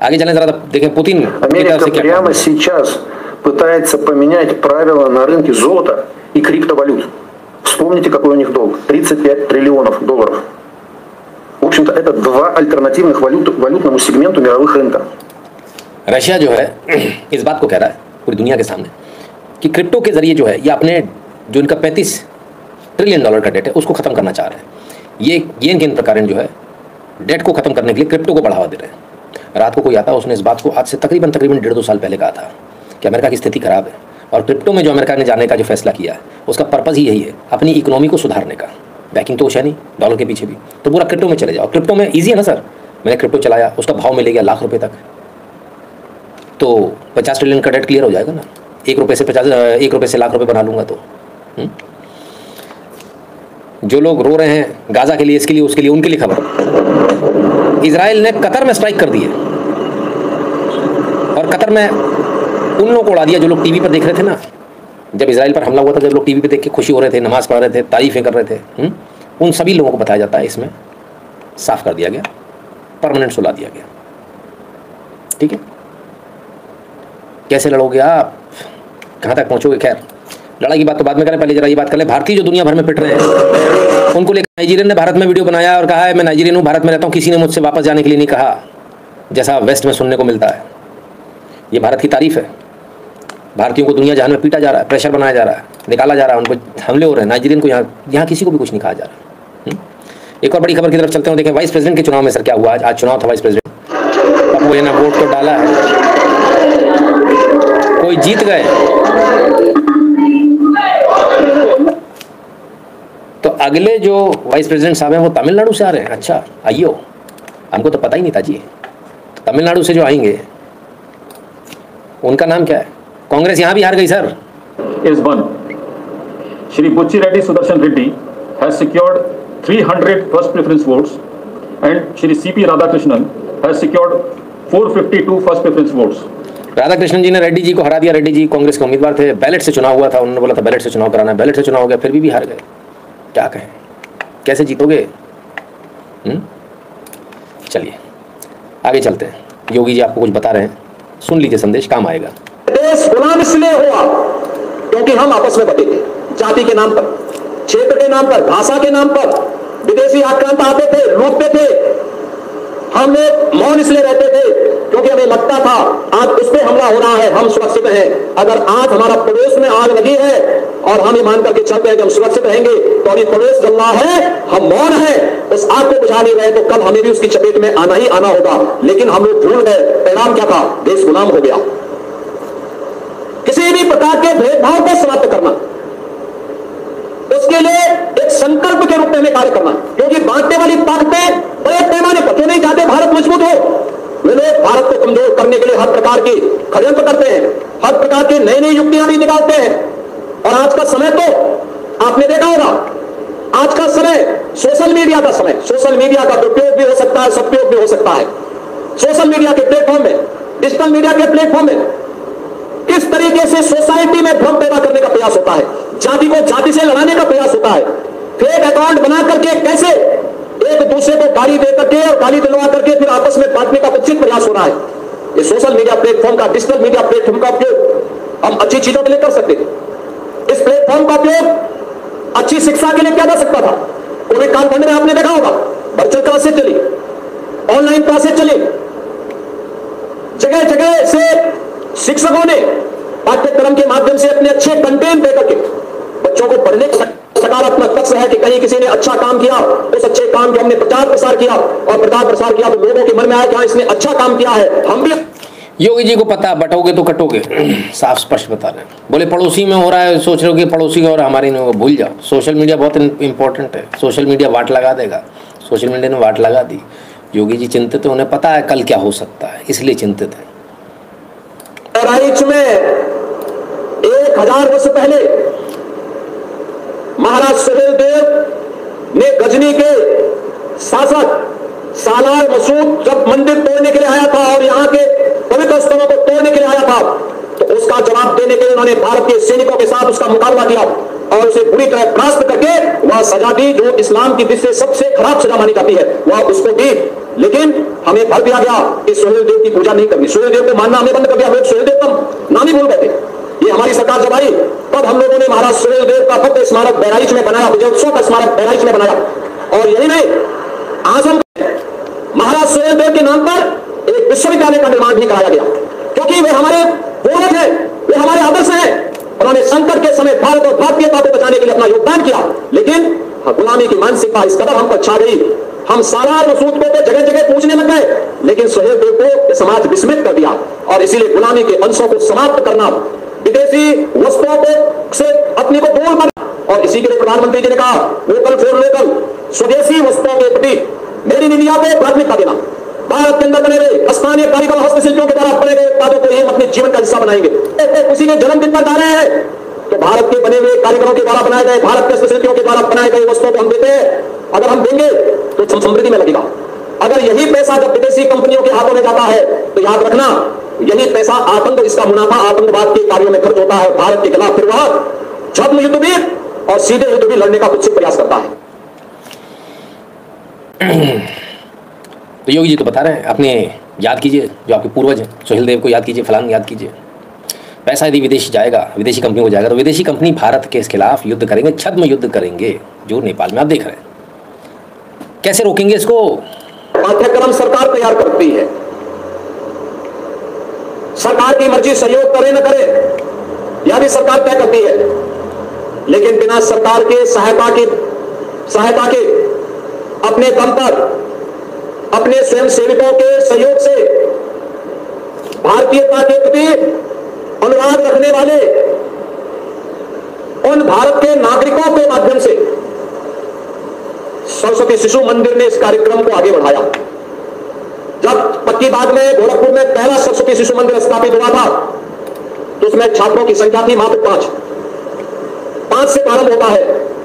आगे चलें जरा देखें पुतिन Америка прямо сейчас пытается поменять правила на рынке золота и криптовалют. Вспомните, какой у них долг. 35 триллионов долларов. В общем-то, это два альтернативных валютному сегменту мировых рынков. रशिया जो है इस बात को कह रहा है पूरी दुनिया के सामने कि क्रिप्टो के जरिए जो है ये अपने जो इनका 35 ट्रिलियन डॉलर का डेट है उसको खत्म करना चाह रहे हैं। ये इनके प्रकार जो है डेट को खत्म करने के लिए क्रिप्टो को बढ़ावा दे रहे हैं। रात को कोई आता उसने इस बात को आज से तकरीबन 1.5-2 साल पहले कहा था कि अमेरिका की स्थिति खराब है और क्रिप्टो में जो अमेरिका ने जाने का जो फैसला किया है उसका पर्पज़ ही यही है, अपनी इकोनॉमी को सुधारने का। बैकिंग तो कुछ है नहीं डॉलर के पीछे भी, तो पूरा क्रिप्टो में चले जाओ। क्रिप्टो में ईजी है ना सर, मैंने क्रिप्टो चलाया उसका भाव मिल गया लाख रुपये तक, तो 50 ट्रिलियन का डेट क्लियर हो जाएगा ना। 1 रुपये से लाख रुपये बना लूँगा तो। जो लोग रो रहे हैं गाज़ा के लिए, इसके लिए, उसके लिए, उनके लिए खबर, इजराइल ने कतर में स्ट्राइक कर दी है और कतर में उन लोगों को उड़ा दिया जो लोग टीवी पर देख रहे थे ना, जब इजराइल पर हमला हुआ था, जब लोग टीवी पे देख के खुशी हो रहे थे, नमाज़ पढ़ रहे थे, तारीफ़ें कर रहे थे, उन सभी लोगों को बताया जाता है इसमें साफ कर दिया गया, परमानेंट सुला दिया गया। ठीक है, कैसे लड़ोगे आप, कहाँ तक पहुँचोगे? खैर लड़ाई की बात तो बाद में करें, पहले जरा ये बात कर ले। भारतीय जो दुनिया भर में पिट रहे हैं उनको लेकर नाइजीरियन ने भारत में वीडियो बनाया और कहा है मैं नाइजीरियन हूँ, भारत में रहता हूँ, किसी ने मुझसे वापस जाने के लिए नहीं कहा, जैसा वेस्ट में सुनने को मिलता है। ये भारत की तारीफ है। भारतीयों को दुनिया जहान में पीटा जा रहा है, प्रेशर बनाया जा रहा है, निकाला जा रहा है, उनको हमले हो रहे हैं। नाइजीरियन को यहाँ किसी को भी कुछ नहीं कहा जा रहा। एक और बड़ी खबर की तरफ चलते हैं, देखें वाइस प्रेसिडेंट के चुनाव में सर क्या हुआ। आज चुनाव था वाइस प्रेसिडेंट, अब वो ना वोट तो डाला है, कोई जीत गए तो अगले जो वाइस प्रेसिडेंट साहब हैं वो तमिलनाडु से आ रहे हैं। अच्छा आइयो, हमको तो पता ही नहीं था जी। तो तमिलनाडु से जो आएंगे उनका नाम क्या है? कांग्रेस यहाँ भी हार गई sir. Is one. Shri Bucci Reddy Sudarshan Reddy has secured 300 first preference votes and Shri C.P. Radhakrishnan has secured 452 first preference votes. Radhakrishnan जी ने रेड्डी जी को हरा दिया। रेड्डी जी कांग्रेस के उम्मीदवार थे, बैलेट से चुनाव हुआ था, उन्होंने बोला था बैलेट से चुनाव कराना है, बैलेट से चुनाव हो गया, फिर भी हार गए। क्या कहें, कैसे जीतोगे? चलिए आगे चलते हैं। योगी जी आपको कुछ बता रहे हैं, सुन लीजिए, संदेश काम आएगा। देश गुलाम इसलिए हुआ क्योंकि हम आपस में बटे थे, जाति के नाम पर, क्षेत्र के नाम पर, भाषा के नाम पर। विदेशी आक्रांत आते थे, लूटते थे, हम लोग मौन इसलिए रहते थे क्योंकि हमें लगता था आज उस पर हमला हो रहा है, हम सुरक्षित हैं। अगर आज हमारा पड़ोस में आग लगी है और हम ये मान करके चलते हैं कि हम सुरक्षित रहेंगे, तो अभी पड़ोस जल रहा है, हम मौन है, उस आग को बुझा नहीं रहे, तो कल हमें भी उसकी चपेट में आना ही आना होगा। लेकिन हम लोग भूल गए, परिणाम क्या था? देश गुलाम हो गया। किसी भी प्रकार के भेदभाव को समाप्त करना, उसके लिए एक संकल्प के रूप में हमें कार्य करना, क्योंकि बांटने वाली ताकतें बड़े पैमाने पर क्यों नहीं चाहते भारत मजबूत हो। वे लोग भारत को कमजोर करने के लिए हर प्रकार की षड्यंत्र करते हैं, हर प्रकार की नई नई युक्तियां भी निकालते हैं। और आज का समय तो आपने देखा होगा, आज का समय सोशल मीडिया का समय, सोशल मीडिया का दुरुपयोग भी हो सकता है, सदुपयोग भी हो सकता है। सोशल मीडिया के प्लेटफॉर्म में, डिजिटल मीडिया के प्लेटफॉर्म में किस तरीके से सोसाइटी में भ्रम पैदा करने का प्रयास होता है, जाति को जाति से लड़ाने का प्रयास होता है, फेक अकाउंट बना करके कैसे एक दूसरे को गाली दे करके और गाली दिलवा करके फिर आपस में बांटने का कुत्सित प्रयास हो रहा है। ये सोशल मीडिया प्लेटफॉर्म का, डिजिटल मीडिया प्लेटफॉर्म का उपयोग हम अच्छी चीजों के लिए कर सकते थे। इस प्लेटफॉर्म का उपयोग अच्छी शिक्षा के लिए किया जा सकता था। कोविड कालखंड में आपने देखा होगा, वर्चुअल क्लासेस चली, ऑनलाइन क्लासेस चली, जगह जगह से शिक्षकों ने पाठ्यक्रम के माध्यम से अपने अच्छे कंटेंट देकर के बच्चों को पढ़ने का सकारात्मक पक्ष है कि कहीं किसी ने अच्छा काम किया, उस अच्छे काम को हमने प्रचार प्रसार किया और प्रचार प्रसार किया तो लोगों के मन में आया कि हाँ इसने अच्छा काम किया है, हम भी। योगी जी को पता, बटोगे तो कटोगे, साफ स्पष्ट बता रहे हैं। बोले पड़ोसी में हो रहा है, सोच रहे हो कि पड़ोसी का और हमारी नहीं होगा, भूल जाओ। सोशल मीडिया बहुत इंपॉर्टेंट है, सोशल मीडिया वाट लगा देगा। सोशल मीडिया ने वाट लगा दी। योगी जी चिंतित है, उन्हें पता है कल क्या हो सकता है, इसलिए चिंतित है। बहराइच में 1000 वर्ष पहले महाराज सुहेल देव ने गजनी के शासक सालार मसूद जब मंदिर तोड़ने के लिए आया था और यहाँ के पवित्र स्थलों को तोड़ने के लिए आया था, तो उसका जवाब देने के लिए उन्होंने भारत के सैनिकों के साथ उसका मुकाबला किया और उसे बुरी तरह परास्त करके वह सजा दी जो इस्लाम की दृष्टि से सबसे खराब सजा मानी जाती है, वह उसको दी। लेकिन हमें भर दिया गया कि सूर्यदेव की पूजा नहीं करनी, सूर्यदेव को मानना हमें बंद कर दिया। लोग सूर्यदेव का नाम ही भूल गए थे। ये हमारी सरकार जब आई तब हम लोगों ने महाराज सूर्यदेव का भव्य स्मारक बहराइच में बनाया, विजयोत्सव का स्मारक बहराइच में बनाया। और यही नहीं, आज हम महाराज सूर्यदेव के नाम पर एक विश्वविद्यालय का निर्माण भी कराया गया, क्योंकि वे हमारे पूर्वज हैं, वे हमारे आदर्श हैं। उन्होंने संकट के समय भारत और भारतीयता को बचाने के लिए अपना योगदान किया, लेकिन गुलामी की मानसिकता इस कदर हम पर छा गई, हम सालार मसूद को जगह जगह पूछने लग गए, लेकिन सुहेलदेव को समाज विस्मित कर दिया। और इसीलिए गुलामी के अंशों को समाप्त करना, विदेशी वस्तुओं को से अपने को दूर करना, और इसी के लिए प्रधानमंत्री जी ने कहा वोकल फॉर लोकल, स्वदेशी वस्तुओं के प्रति मेड इन इंडिया को प्राथमिकता देना। भारत के अंदर बने गए स्थानीय कारीगर हस्तशिल्पियों के द्वारा बने गए उत्पादों को हम अपने जीवन का हिस्सा बनाएंगे। उसी के जन्मदिन पर जा रहे हैं तो भारत के बने हुए कारीगरों के द्वारा बनाए गए, भारत के हस्तशिल्पियों के द्वारा बनाए गए वस्तुओं को हम देते हैं। अगर हम देंगे तो समृद्धि में लगेगा। अगर यही पैसा जब विदेशी कंपनियों के हाथों में जाता है तो याद रखना, यही पैसा आतंक, इसका मुनाफा आतंकवाद के कार्यों में खर्च होता है। भारत के खिलाफ फिर वह छद्म युद्ध भी और सीधे युद्ध भी लड़ने का कुछ प्रयास करता है। तो योगी जी तो बता रहे हैं, अपने याद कीजिए जो आपके पूर्वज हैं, सुहेलदेव को याद कीजिए, फलांग याद कीजिए। पैसा यदि विदेशी जाएगा, विदेशी कंपनी को जाएगा, तो विदेशी कंपनी भारत के खिलाफ युद्ध करेंगे, छद्म युद्ध करेंगे, जो नेपाल में आप देख रहे हैं। कैसे रोकेंगे इसको? पाठ्यक्रम सरकार तैयार करती है, सरकार की मर्जी, सहयोग करे न करे यह भी सरकार तय करती है, लेकिन बिना सरकार के सहायता के अपने दम पर, अपने स्वयं सेवकों के सहयोग से भारतीयता के प्रति अनुराग रखने वाले उन भारत के नागरिकों के माध्यम से सरस्वती शिशु मंदिर ने इस कार्यक्रम को आगे बढ़ाया। जब पक्की बाग में, गोरखपुर में पहला सरस्वती शिशु मंदिर स्थापित हुआ था तो उसमें छात्रों की संख्या थी मात्र 5 से प्रारंभ होता है,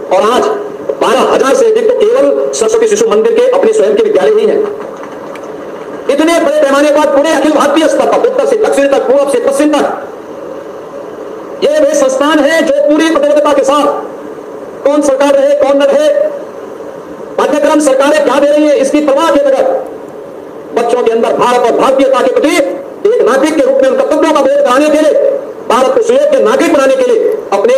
और आज 12,000 से अधिक तो केवल सरस्वती शिशु मंदिर के अपने स्वयं के विद्यालय ही हैं। इतने बड़े पैमाने पर पूरे अखिल भारतीय स्तर पर, उत्तर से दक्षिण तक, पूर्व से पश्चिम तक, ये वे संस्थान हैं जो पूरी प्रतिबद्धता के साथ, कौन सरकार रहे कौन न रहे, पाठ्यक्रम सरकारें क्या दे रही है इसकी परवाह के बगैर बच्चों के अंदर भारत और भारतीयता के प्रति एक नागरिक के रूप में उन कर्तव्यों का बोध कराने के लिए, भारत को सुयोग्य नागरिक बनाने के लिए अपने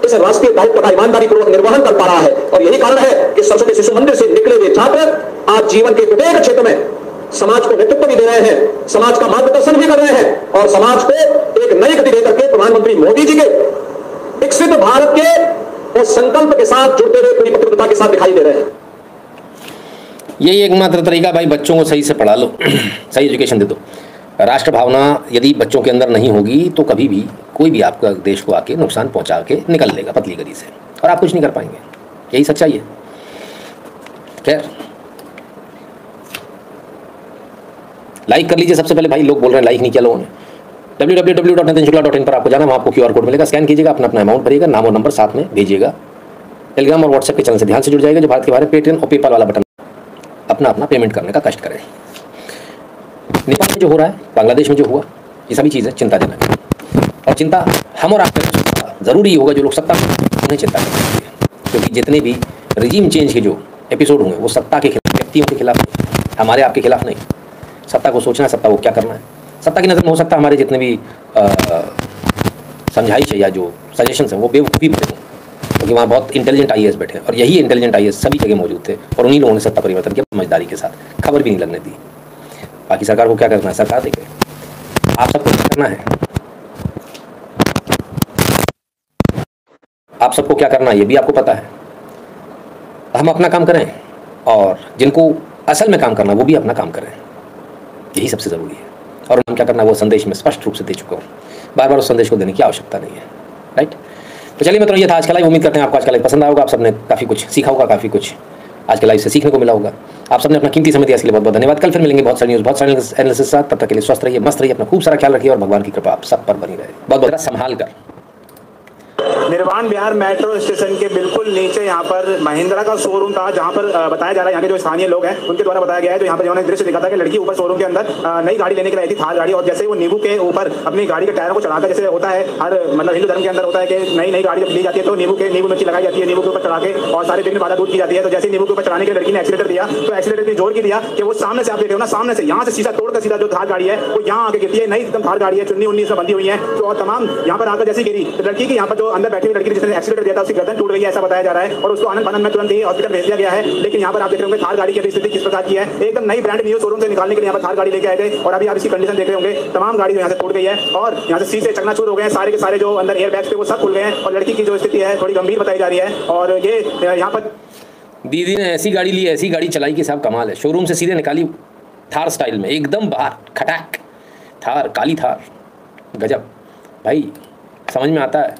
इस राष्ट्रीय दायित्व का ईमानदारी पूर्वक निर्वहन कर पा रहा है। और यही कारण है कि सरस्वती शिशु मंदिर से निकले हुए छात्र आज जीवन के प्रत्येक क्षेत्र में समाज को नेतृत्व भी दे रहे हैं, समाज का मार्गदर्शन भी कर रहे हैं, और समाज को एक नई गति देकर के प्रधानमंत्री मोदी जी के विकसित भारत के उस संकल्प के साथ जुड़ते हुए पूरी प्रतिबद्धता के साथ दिखाई दे रहे हैं। यही एकमात्र तरीका, भाई बच्चों को सही से पढ़ा लो, सही एजुकेशन दे दो। राष्ट्र भावना यदि बच्चों के अंदर नहीं होगी तो कभी भी कोई भी आपका देश को आके नुकसान पहुंचा के निकल लेगा पतली गली से, और आप कुछ नहीं कर पाएंगे। यही सच्चाई है। खैर, लाइक कर लीजिए सबसे पहले, भाई लोग बोल रहे हैं लाइक नहीं किया लोगों ने। www.nitinshukla.in पर आपको जाना, वहाँ आपको QR कोड मिलेगा, स्कैन कीजिएगा, अपना अमाउंट भरिएगा, नाम और नंबर साथ में भेजिएगा। टेलीग्राम और व्हाट्सएप के चैनल से ध्यान से जुड़ जाएगा, जो भारत के बारे में पेटीएम और पेपाल वाला बटन, अपना पेमेंट करने का कष्ट करें। नेपाल में जो हो रहा है, बांग्लादेश में जो हुआ, ये सभी चीज़ें चिंताजनक है, और चिंता हम और आप ज़रूरी होगा, जो लोग सत्ता में उन्हें चिंता करनी चाहिए, क्योंकि जितने भी रिजीम चेंज के जो एपिसोड हुए वो सत्ता के खिलाफ, व्यक्तियों के खिलाफ, हमारे आपके खिलाफ नहीं। सत्ता को सोचना है, सत्ता को क्या करना है। सत्ता की नज़र में हो सकता है हमारे जितने भी समझाइश है या जो सजेशंस हैं वो बेवकूफ़ी बैठे हों, क्योंकि वहाँ बहुत इंटेलिजेंट IAS बैठे हैं, और यही इंटेलिजेंट IAS सभी जगह मौजूद थे, और उन्हीं लोगों ने सत्ता परिवर्तन किया समझदारी के साथ, खबर भी नहीं लगने दी। बाकी सरकार को क्या करना है, सरकार देखे। आप सबको क्या करना है, आप सबको क्या करना है ये भी आपको पता है। हम अपना काम करें, और जिनको असल में काम करना वो भी अपना काम करें, यही सबसे ज़रूरी है। और हम क्या करना है वो संदेश में स्पष्ट रूप से दे चुका हूँ, बार बार उस संदेश को देने की आवश्यकता नहीं है। राइट, तो चलिए मित्रों, ये था आज का लाइव। उम्मीद करते हैं आपको आज का लाइव पसंद आया होगा, आप सबने काफ़ी कुछ सीखा होगा, काफ़ी कुछ आज के लाइव से सीखने को मिला होगा। आप सबने अपना कीमती समय दिया, इसके लिए बहुत बहुत धन्यवाद। कल फिर मिलेंगे बहुत सारी न्यूज़, बहुत सारे एनालिसिस के साथ। तब तक के लिए स्वस्थ रहिए, मस्त रहिए, अपना खूब सारा ख्याल रखिए, और भगवान की कृपा आप सब पर बनी रहे। बहुत बहुत संभाल कर। निर्वाण विहार मेट्रो स्टेशन के बिल्कुल नीचे यहाँ पर महिंद्रा का शोरूम था, जहाँ पर बताया जा रहा है, यहाँ के जो स्थानीय लोग हैं उनके द्वारा बताया गया है, तो यहाँ पर जिन्होंने दृश्य देखा था कि लड़की ऊपर शोरूम के अंदर नई गाड़ी लेने के लिए आई थी, थार गाड़ी, और जैसे वो नींबू के ऊपर अपनी गाड़ी के टायरों को चढ़ाकर, जैसे होता है हर मतलब हिंदू धर्म के अंदर होता है कि नई गाड़ी जब ली जाती है तो नींबू मिर्ची लगाई जाती है, नींबू के ऊपर चढ़ा के और सारे दिन बाधा दूध की जाती है। तो जैसे नींबू के ऊपर चढ़ाने के लड़की ने एक्सीलेटर दिया, तो एक्सीलेटर इतनी जोर की दिया कि वो सामने से आप देख रहे हो ना, सामने से यहाँ से सीधा तोड़कर सीधा जो थार गाड़ी है वो यहाँ आके गिरती है। नई एकदम थार गाड़ी है, चुन्नी उन्नी से बंधी हुई है, तो और तमाम यहाँ पर आकर जैसे गिरी तो लड़की की यहाँ पर जो अंदर बैठी हुई लड़की जिसने एक्सीलेटर दिया था उसकी गर्दन टूट गई है, ऐसा बताया जा रहा है, और उसको आनंद फानंद में तुरंत ही हॉस्पिटल भेज दिया गया है। लेकिन यहाँ पर आप देख रहे होंगे थार गाड़ी की स्थिति किस प्रकार की है, एकदम नई ब्रांड न्यू शोरूम से निकालने के लिए यहाँ पर थार गाड़ी लेके आए थे, और अभी आप इसकी कंडीशन देख रहे होंगे, तमाम गाड़ी यहाँ से टूट गई है और यहाँ से शीशे चकनाचूर हो गए हैं, सारे के सारे जो अंदर एयर बैग्स थे वो सब खुल गए हैं, और लड़की की जो स्थिति है थोड़ी गंभीर बताई जा रही है। और ये यहाँ पर दीदी ने ऐसी गाड़ी ली, ऐसी गाड़ी चलाई कि साहब कमाल है, शोरूम से सीधे निकाली थार स्टाइल में, एकदम बाहर खटाक थार, काली थार, गजब भाई। समझ में आता है,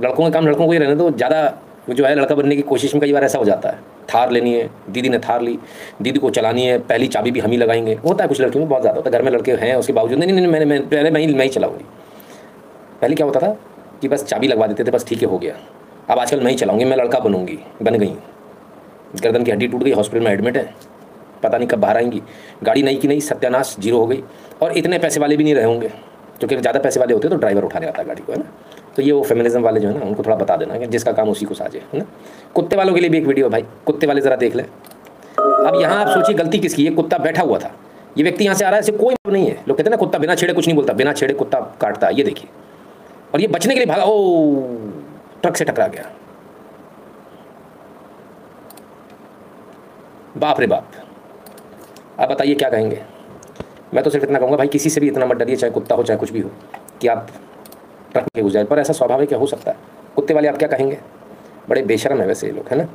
लड़कों का काम लड़कों को ही रहने दो, ज़्यादा जो है लड़का बनने की कोशिश में कई बार ऐसा हो जाता है। थार लेनी है, दीदी ने थार ली, दीदी को चलानी है, पहली चाबी भी हम ही लगाएंगे, होता है कुछ लड़कियों में बहुत ज़्यादा होता है, घर में लड़के हैं उसके बावजूद नहीं पहले मैं ही चलाऊँगी। पहले क्या होता था कि बस चाबी लगवा देते थे, बस ठीक है हो गया। अब आजकल मैं ही चलाऊँगी, मैं लड़का बनूँगी, बन गई, गर्दन की हड्डी टूट गई, हॉस्पिटल में एडमिट है, पता नहीं कब बाहर आएंगी, गाड़ी नई की नई सत्यानाश, जीरो हो गई। और इतने पैसे वाले भी नहीं रहे होंगे, क्योंकि ज़्यादा पैसे वाले होते तो ड्राइवर उठाने आता गाड़ी को, है ना। तो ये वो फेमिनिज्म वाले जो है ना, उनको थोड़ा बता देना कि जिसका काम उसी को साझे, है ना। कुत्ते वालों के लिए भी एक वीडियो भाई, कुत्ते वाले ज़रा देख लें। अब यहाँ आप सोचिए गलती किसकी, ये कुत्ता बैठा हुआ था, ये व्यक्ति यहाँ से आ रहा है, ऐसे कोई नहीं है। लोग कहते हैं ना कुत्ता बिना छेड़े कुछ नहीं बोलता, बिना छेड़े कुत्ता काटता है, ये देखिए। और ये बचने के लिए भागा, ओ ट्रक से टकरा गया, बाप रे बाप। आप बताइए क्या कहेंगे। मैं तो सिर्फ इतना कहूँगा भाई, किसी से भी इतना मत डरिए, चाहे कुत्ता हो चाहे कुछ भी हो, कि आप ट्रक के घुस जाए, पर ऐसा स्वाभाविक हो सकता है। कुत्ते वाले आप क्या कहेंगे, बड़े बेशरम है वैसे ये लोग, है ना।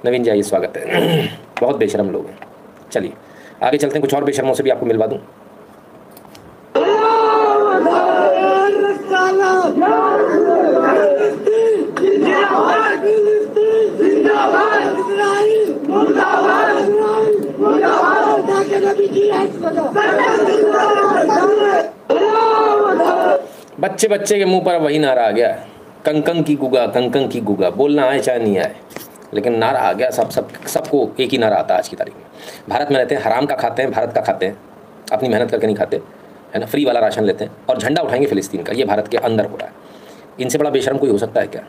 नवीन जी आइए, स्वागत है। बहुत बेशरम लोग हैं। चलिए आगे चलते हैं, कुछ और बेशरमों से भी आपको मिलवा दूँ। बच्चे बच्चे के मुंह पर वही नारा आ गया, कंकं की गुगा, कंकं की गुगा। बोलना आए चाहे नहीं आए, लेकिन नारा आ गया। सबको एक ही नारा आता है आज की तारीख में। भारत में रहते हैं, हराम का खाते हैं, भारत का खाते हैं, अपनी मेहनत करके नहीं खाते, है ना। फ्री वाला राशन लेते हैं और झंडा उठाएंगे फिलिस्तीन का। ये भारत के अंदर हो रहा है। इनसे बड़ा बेशरम कोई हो सकता है क्या?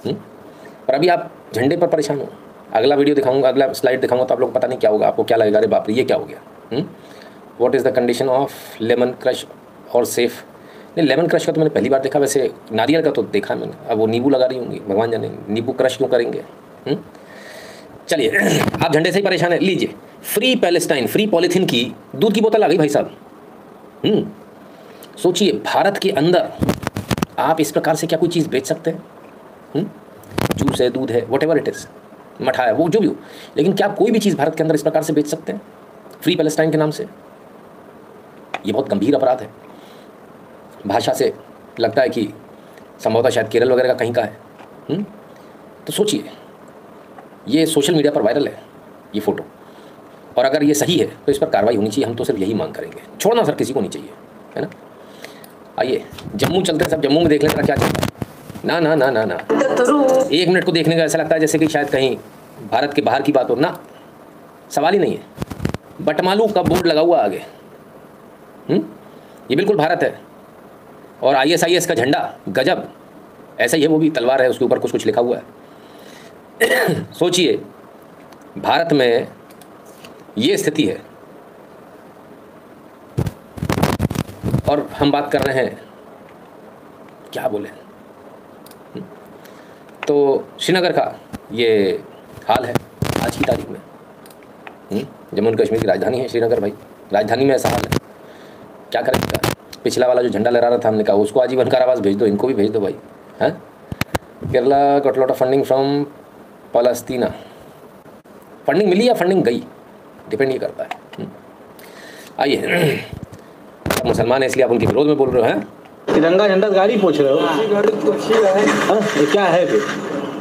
और अभी आप झंडे पर परेशान हो। अगला वीडियो दिखाऊंगा, अगला स्लाइड दिखाऊंगा तो आप लोग पता नहीं क्या होगा, आपको क्या लगेगा, अरे बाप रे ये क्या हो गया। What is the condition of lemon crush और सेफ। नहीं, लेमन क्रश का तो मैंने पहली बार देखा, वैसे नारियल का तो देखा मैंने। अब वो नींबू लगा रही होंगी, भगवान जाने नींबू क्रश क्यों करेंगे। चलिए आप झंडे से ही परेशान है, लीजिए फ्री पैलेस्टाइन, फ्री पॉलीथीन की दूध की बोतल आ गई भाई साहब। सोचिए भारत के अंदर आप इस प्रकार से क्या कोई चीज़ बेच सकते हैं? जूस है, दूध है, वट एवर इट इज़, मठा है, वो जो भी हो, लेकिन क्या कोई भी चीज़ भारत के अंदर इस प्रकार से बेच सकते हैं फ्री पैलेस्टाइन के नाम से? ये बहुत गंभीर अपराध है। भाषा से लगता है कि संभवतः शायद केरल वगैरह का कहीं का है। तो सोचिए, ये सोशल मीडिया पर वायरल है ये फ़ोटो, और अगर ये सही है तो इस पर कार्रवाई होनी चाहिए। हम तो सिर्फ यही मांग करेंगे, छोड़ना सर किसी को नहीं चाहिए, है ना। आइए जम्मू चलते हैं, सब जम्मू में देख लें क्या चलता है। ना ना ना ना ना, 1 मिनट को देखने का ऐसा लगता है जैसे कि शायद कहीं भारत के बाहर की बात हो ना, सवाल ही नहीं है। बटमालू का बोर्ड लगा हुआ आगे, ये बिल्कुल भारत है। और ISIS का झंडा गजब ऐसा ही है, वो भी तलवार है, उसके ऊपर कुछ कुछ लिखा हुआ है। सोचिए भारत में ये स्थिति है और हम बात कर रहे हैं, क्या बोले। तो श्रीनगर का ये हाल है आज की तारीख में। जम्मू एंड कश्मीर की राजधानी है श्रीनगर भाई, राजधानी में ऐसा हाल है, क्या करेगा। पिछला वाला जो झंडा लहरा रहा था, हमने कहा उसको आजीवन कारावास भेज दो, इनको भी भेज दो भाई। हैं Kerala got lot of funding from Palestine. Funding मिली या फंडिंग गई, डिपेंड ये करता है। आइए, आप मुसलमान है इसलिए आप उनके विरोध में बोल रहे हो। हैं तिरंगा झंडा गाड़ी पूछ रहे हो, ये क्या है फिर?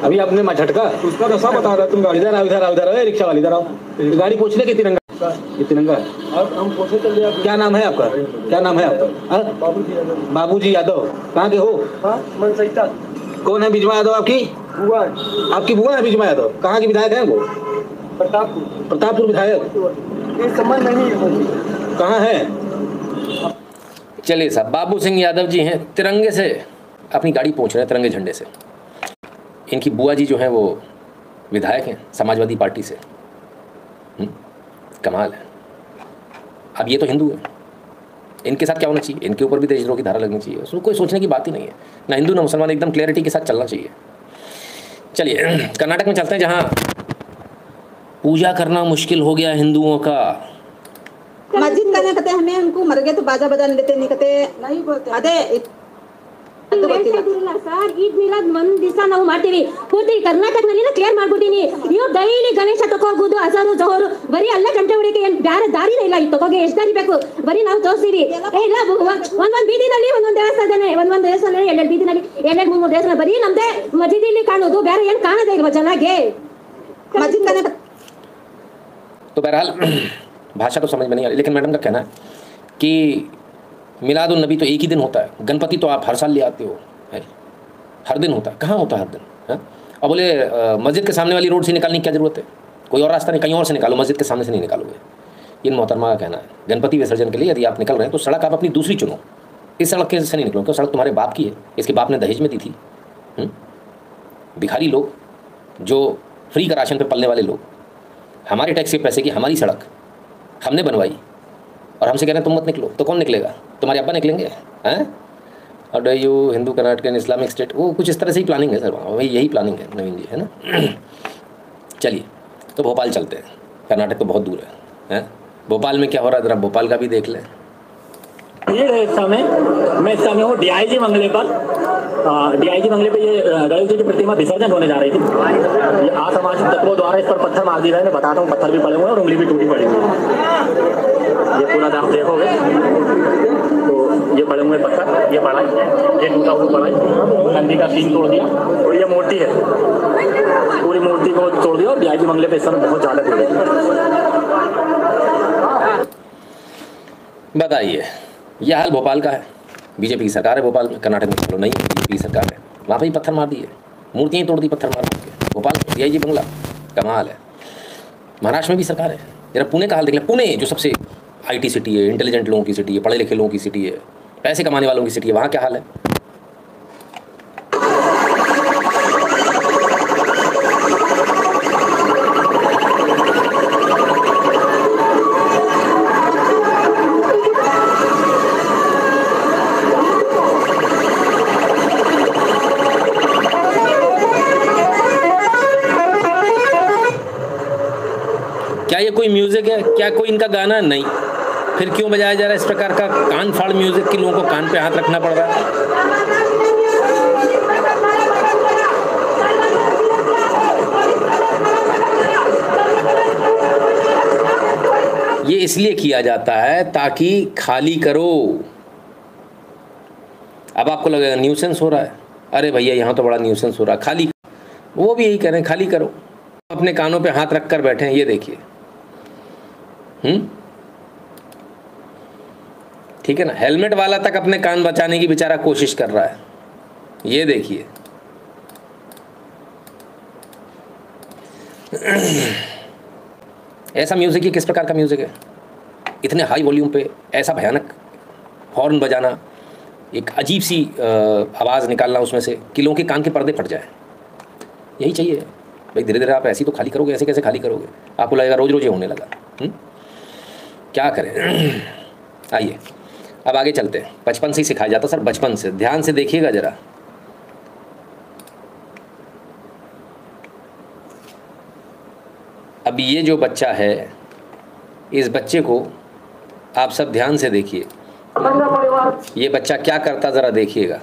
अभी आपने झटका उसका तो सब बता रहा तुम गाड़ी इधर आओ, इधर आओ, इधर आओ, रिक्शा वाली इधर आओ। गाड़ी पूछ ले कि तिरंगा, ये तिरंगा है। अब हम पूछे चल रहे। क्या नाम है आपका? क्या नाम है आपका? बाबूजी यादव। कहाँ के हो? कौन है बीजमा यादव आपकी? बुआ। आपकी बुआ है बीजमा यादव? कहाँ की विधायक है वो? प्रतापपुर विधायक। ये संबंध नहीं है। कहाँ है? चलिए साहब, बाबू सिंह यादव जी हैं, तिरंगे से अपनी गाड़ी पहुंच रहे हैं, तिरंगे झंडे से। इनकी बुआ जी जो हैं वो विधायक हैं समाजवादी पार्टी से। कमाल है। अब ये तो हिंदू है, इनके साथ क्या होना चाहिए? इनके ऊपर भी देशद्रोह की धारा लगनी चाहिए। उसमें कोई सोचने की बात ही नहीं है, ना हिंदू ना मुसलमान, एकदम क्लैरिटी के साथ चलना चाहिए। चलिए कर्नाटक में चलते हैं, जहाँ पूजा करना मुश्किल हो गया हिंदुओं का। मस्जिद का नहीं कहते, हमें उनको मर गए तो बाजा बजाने देते नहीं कहते, नहीं बोलते अದೇ ಸರ್. ಈದ್ ಮಿಲಾದ್ ಒಂದ್ ದಿವಸ ನಾವು ಮಾಡ್ತೀವಿ, ಪೂರ್ತಿ ಕರ್ನಾಟಕದಲ್ಲಿ ಕ್ಲಿಯರ್ ಮಾಡ್ಬಿಟ್ಟಿನಿ. ನೀವು ಡೈಲಿ ಗಣೇಶ ತಗೋಬಹುದು, ಹಜಾರು ಜೋರು, ಬರೀ ಅಲ್ಲ ಗಂಟೆ ಹೊಡಿಕೆ, ಏನ್ ಬೇರೆ ದಾರಿನೇ ಇಲ್ಲ. ಇದು ತಗೋಗೆ ಎಷ್ಟು ದಾರಿ ಬೇಕು, ಬರೀ ನಾವು ತೋರಿಸ್ತೀವಿ. ಇಲ್ಲ ಒಂದೊಂದ್ ಬೀದಿನಲ್ಲಿ ಒಂದೊಂದ್ ದೇವಸ್ಥಾನ, ಒಂದೊಂದ್ ದೇವಸ್ಥಾನ, ಎರಡೆರಡು ಬೀದಿನಲ್ಲಿ ಎರಡೆರಡು ಮೂರು ದೇವಸ್ಥಾನ, ಬರೀ ನಮ್ದೇ ಮಸ್ಜಿದಲ್ಲಿ ಕಾಣೋದು, ಬೇರೆ ಏನ್ ಕಾಣೋದೇ ಇಲ್ವಾ ಜನಗೆ? मस्जिद का तो बहरहाल भाषा तो समझ में नहीं आ रही, लेकिन मैडम का कहना है कि मिलाद उन नबी तो एक ही दिन होता है, गणपति तो आप हर साल ले आते हो, है हर दिन होता है। कहाँ होता है हर दिन? है और बोले मस्जिद के सामने वाली रोड से निकालने की क्या ज़रूरत है? कोई और रास्ता नहीं, कहीं और से निकालो, मस्जिद के सामने से नहीं निकालोगे। इन मोहतरमा का कहना है गणपति विसर्जन के लिए यदि आप निकल रहे हैं तो सड़क आप अपनी दूसरी चुनो, इस सड़क के से नहीं निकलो, क्योंकि सड़क तुम्हारे बाप की है, इसके बाप ने दहेज में दी थी। भिखारी लोग, जो फ्री का राशन पे पलने वाले लोग, हमारे टैक्स के पैसे की हमारी सड़क हमने बनवाई और हमसे कह रहे हैं तुम मत निकलो, तो कौन निकलेगा? तुम्हारे अब्बा निकलेंगे? हैं? और you Hindu Karnataka and Islamic state, वो कुछ इस तरह से ही प्लानिंग है सर, वही यही प्लानिंग है नवीन जी, है ना। चलिए तो भोपाल चलते हैं, कर्नाटक तो बहुत दूर है, हैं? भोपाल में क्या हो रहा है ज़रा भोपाल का भी देख लें। ये इस समय मैं इस समय हूँ डीआईजी बंगले पर। डीआईजी बंगले पे ये गणेश जी की प्रतिमा विसर्जन होने जा रही थी। ये असामाजिक तत्वों द्वारा इस पर पत्थर मार दिए गए। मैं बताता हूँ, पत्थर भी पड़े हुए हैं और उंगली भी टूटी पड़ी हुई है। ये पूरा आप देखोगे तो ये पड़े हुए पत्थर, ये पड़ा, ये टूटा हुआ पड़ा, नंदी का सींग तोड़ दिया और ये मूर्ति है, पूरी मूर्ति को तोड़ दिया। और डीआईजी बंगले पे इस समय बहुत ज़्यादा भीड़ है। बताइए, यह हाल भोपाल का है। बीजेपी की सरकार है भोपाल में, कर्नाटक में चलो नहीं बीजेपी की सरकार है, वहाँ पर ही पत्थर मार दिए, मूर्तियाँ ही तोड़ दी पत्थर मार के। भोपाल डीआईजी बंगला, कमाल है। महाराष्ट्र में भी सरकार है। जरा पुणे का हाल देख लें। पुणे जो सबसे आईटी सिटी है, इंटेलिजेंट लोगों की सिटी है, पढ़े लिखे लोगों की सिटी है, पैसे कमाने वालों की सिटी है, वहाँ क्या हाल है? क्या ये कोई म्यूज़िक है? क्या कोई इनका गाना? नहीं। फिर क्यों बजाया जा रहा है इस प्रकार का कान फाड़ म्यूज़िक कि लोगों को कान पे हाथ रखना पड़ रहा है? ये इसलिए किया जाता है ताकि खाली करो। अब आपको लगेगा न्यूसेंस हो रहा है, अरे भैया यहाँ तो बड़ा न्यूसेंस हो रहा है, खाली। वो भी यही कह रहे हैं खाली करो। अपने कानों पे हाथ रख कर बैठे हैं, ये देखिए। ठीक है ना, हेलमेट वाला तक अपने कान बचाने की बेचारा कोशिश कर रहा है, ये देखिए। ऐसा म्यूजिक, ये किस प्रकार का म्यूजिक है? इतने हाई वॉल्यूम पे ऐसा भयानक हॉर्न बजाना, एक अजीब सी आवाज़ निकालना उसमें से कि लोगों के कान के पर्दे फट जाए। यही चाहिए भाई। धीरे धीरे आप ऐसी तो खाली करोगे, ऐसे कैसे खाली करोगे? आपको लगेगा रोज रोज ये होने लगा। क्या करें? आइए अब आगे चलते हैं। बचपन से ही सिखाया जाता सर, बचपन से। ध्यान से देखिएगा जरा। अब ये जो बच्चा है, इस बच्चे को आप सब ध्यान से देखिए। ये बच्चा क्या करता ज़रा देखिएगा।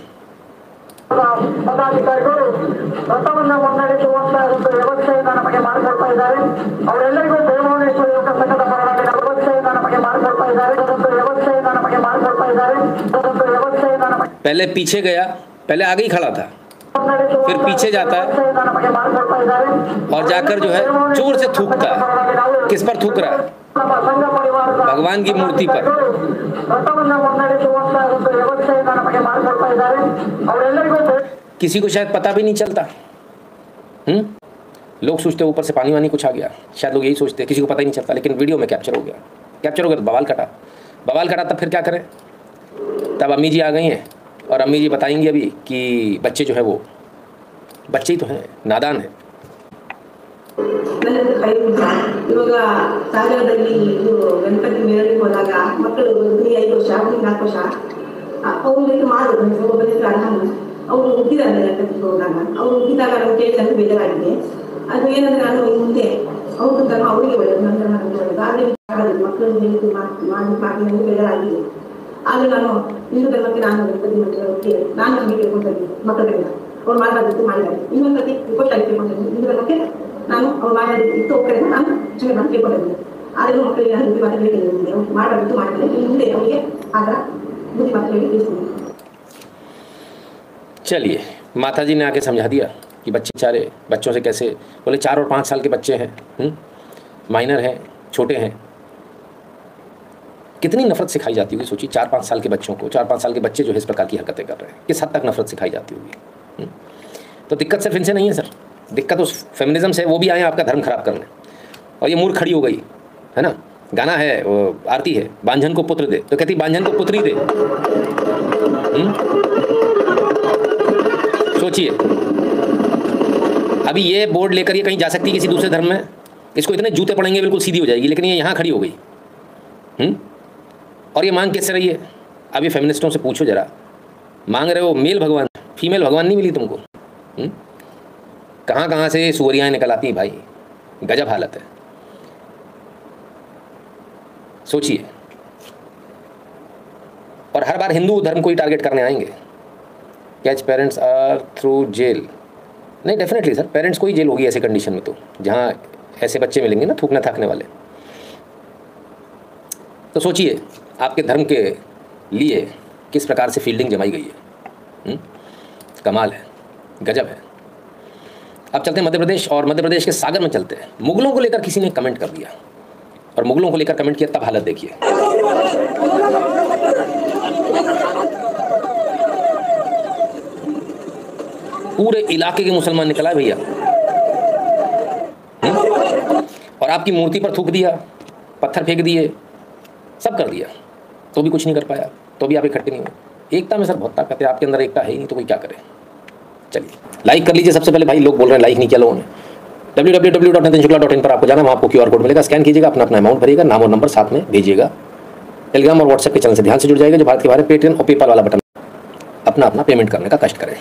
पहले पीछे गया, पहले आगे ही खड़ा था, फिर पीछे जाता है और जाकर जो है जोर से थूकता है। किस पर थूक रहा है? भगवान की मूर्ति पर। किसी को शायद पता भी नहीं चलता। लोग सोचते ऊपर से पानी वानी कुछ आ गया, शायद लोग यही सोचते, किसी को पता ही नहीं चलता, लेकिन वीडियो में कैप्चर हो गया। कैप्चर हो गया तो बवाल कटा। तब फिर क्या करें? तब अम्मी जी आ गई हैं और अम्मी जी बताएंगी अभी कि बच्चे जो है वो बच्चे ही तो हैं, नादान है। ಇವಾಗ ಸಾಗರದಲ್ಲಿ ಇದು ಗಣಪತಿ ಮೆರವಣಿಗೆ ಹೋದಾಗ ಮಕ್ಕಳು 5 ವರ್ಷ 4 ವರ್ಷ ಅವ್ರಿಗೆ ಮಾಡೋದು ಒಬ್ಬರಿಗೆ ಅರ್ಹನ ಅವರು ಹುಟ್ಟಿದ್ದಾರೆ ಗಣಪತಿಗೆ ಹೋದಾಗ ಅವರು ಹುಟ್ಟಿದಾಗ ನಾವು ಕೇಳಿದಾಗ ಬೇಜಾರಾಗಿದೆ. ಅದು ಏನಂದ್ರೆ ನಾನು ಮುಂದೆ ಅವ್ರ ಧರ್ಮ ಅವರಿಗೆ ಒಳ್ಳೆಯದು, ನನ್ನ ಧರ್ಮ ನನಗೆ ಒಳ್ಳೆಯದು. ಆದರೆ ಮಕ್ಕಳು ಹೇಳಿದ್ದು ಮಾಡಿ ನನಗೆ ಬೇಜಾರಾಗಿದೆ. ಆದರೆ ನಾನು ಹಿಂದೂ ಧರ್ಮಕ್ಕೆ ನಾನು ಗಣಪತಿ ಮಂದಿರಕ್ಕೆ ನಾನು ನಂಬಿಕೆ ಇಟ್ಕೊಂಡಿದ್ದೀನಿ. ಮಕ್ಕಳಿಗೆಲ್ಲ ಅವ್ರು ಮಾಡಬಾರ್ದು ಮಾಡಿದ್ದಾರೆ. ಇನ್ನೊಂದು ಸತಿ ರಿಪೋರ್ಟ್ ಆಗಿ ತಿಳ್ಕೊಂಡಿದ್ದೀನಿ. ಹಿಂದೂ ಧರ್ಮಕ್ಕೆ ನಾನು ಅವ್ರು ಮಾಡೋದಿತ್ತು ಹೋಗ್ತಾರೆ, ನಾನು ಚೆನ್ನಾಗಿ ತಿಳ್ಕೊಂಡಿದ್ದೀನಿ. ಆದರೂ ಮಕ್ಕಳಿಗೆ ನಾನು ಬುದ್ಧಿ ಮಾತುಗಳಿಗೆ ಮಾಡಬಾರ್ದು ಮಾಡಿದ್ದಾರೆ. ಮುಂದೆ ಅವರಿಗೆ ಆಗ ಬುದ್ಧಿ ಮಾತುಗಳಿಗೆ ತಿಳಿಸ್ತೀನಿ. चलिए, माता जी ने आके समझा दिया कि बच्चों से कैसे, बोले 4 और 5 साल के बच्चे हैं, माइनर हैं, छोटे हैं। कितनी नफरत सिखाई जाती होगी सोचिए। 4-5 साल के बच्चों को, 4-5 साल के बच्चे जो है इस प्रकार की हरकतें कर रहे हैं, किस हद तक नफरत सिखाई जाती होगी। तो दिक्कत सिर्फ इनसे नहीं है सर, दिक्कत उस फेमिनिज्म से, वो भी आए आपका धर्म खराब करने। और ये मूर्ख खड़ी हो गई है ना। गाना है, वो आरती है, बांझन को पुत्र दे, तो कहती बांझन को पुत्री दे। सोचिए, अभी ये बोर्ड लेकर ये कहीं जा सकती है किसी दूसरे धर्म में, इसको इतने जूते पड़ेंगे बिल्कुल सीधी हो जाएगी, लेकिन ये यहाँ खड़ी हो गई। और ये मांग कैसे रही है? अभी फेमिनिस्टों से पूछो जरा, मांग रहे हो मेल भगवान, फीमेल भगवान नहीं मिली तुमको। कहाँ कहाँ से सुअरियाँ निकल आती हैं भाई, गजब हालत है। सोचिए, और हर बार हिंदू धर्म को ही टारगेट करने आएंगे। Catch parents are through jail, नहीं डेफिनेटली सर, पेरेंट्स को ही जेल होगी ऐसे कंडीशन में, तो जहाँ ऐसे बच्चे मिलेंगे ना थूकने थाकने वाले। तो सोचिए आपके धर्म के लिए किस प्रकार से फील्डिंग जमाई गई है। कमाल है, गजब है। अब चलते हैं मध्य प्रदेश, और मध्य प्रदेश के सागर में चलते हैं। मुगलों को लेकर किसी ने कमेंट कर दिया, और मुगलों को लेकर कमेंट किया, तब हालत देखिए। पूरे इलाके के मुसलमान निकला है भैया, और आपकी मूर्ति पर थूक दिया, पत्थर फेंक दिए, सब कर दिया, तो भी कुछ नहीं कर पाया, तो भी आप इकट्ठे नहीं हुए। एकता में सर बहुत ताकत है, आपके अंदर एकता है ही नहीं तो कोई क्या करे। चलिए लाइक कर लीजिए सबसे पहले भाई, लोग बोल रहे हैं लाइक नहीं किया लोगों ने। www.nitinshukla.in पर आपको जाना, वहाँ आपको QR कोड मिलेगा, स्कैन कीजिएगा, अपना अमाउंट भरिएगा, नाम और नंबर साथ में भेजिएगा। टेलीग्राम और व्हाट्सएप के चैनल से ध्यान से जुड़ जाएगा, जो भारत के बाहर पेटीएम और पेपाल वाला बटन, अपना पेमेंट करने का कष्ट करें।